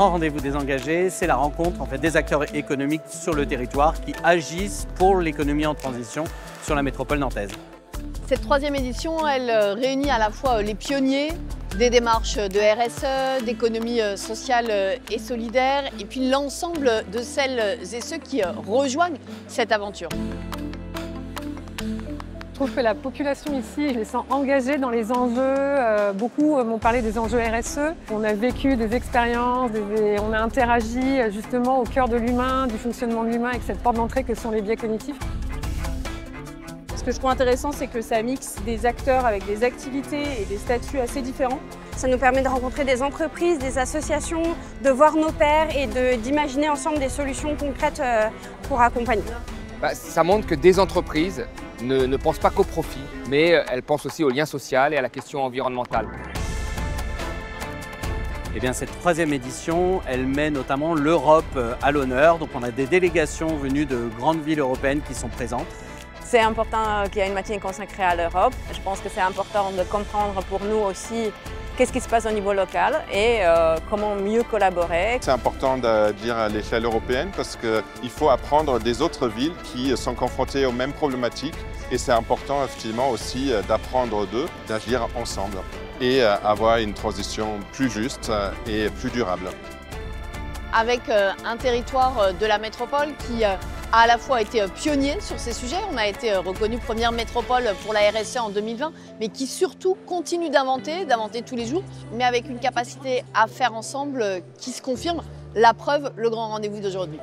grand rendez-vous des engagés, c'est la rencontre en fait, des acteurs économiques sur le territoire qui agissent pour l'économie en transition sur la métropole nantaise. Cette troisième édition, elle réunit à la fois les pionniers des démarches de RSE, d'économie sociale et solidaire, et puis l'ensemble de celles et ceux qui rejoignent cette aventure. Je trouve que la population ici, je les sens engagés dans les enjeux. Beaucoup m'ont parlé des enjeux RSE. On a vécu des expériences, on a interagi justement au cœur de l'humain, du fonctionnement de l'humain avec cette porte d'entrée que sont les biais cognitifs. Ce que je trouve intéressant, c'est que ça mixe des acteurs avec des activités et des statuts assez différents. Ça nous permet de rencontrer des entreprises, des associations, de voir nos pairs et d'imaginer ensemble des solutions concrètes pour accompagner. Ça montre que des entreprises ne pensent pas qu'au profit, mais elles pensent aussi au lien social et à la question environnementale. Eh bien, cette troisième édition, elle met notamment l'Europe à l'honneur. Donc on a des délégations venues de grandes villes européennes qui sont présentes. C'est important qu'il y ait une matinée consacrée à l'Europe. Je pense que c'est important de comprendre pour nous aussi qu'est-ce qui se passe au niveau local et comment mieux collaborer. C'est important de dire à l'échelle européenne parce qu'il faut apprendre des autres villes qui sont confrontées aux mêmes problématiques et c'est important effectivement aussi d'apprendre d'eux, d'agir ensemble et avoir une transition plus juste et plus durable. Avec un territoire de la métropole qui a à la fois été pionnier sur ces sujets, on a été reconnu première métropole pour la RSE en 2020, mais qui surtout continue d'inventer tous les jours, mais avec une capacité à faire ensemble qui se confirme, la preuve, le grand rendez-vous d'aujourd'hui.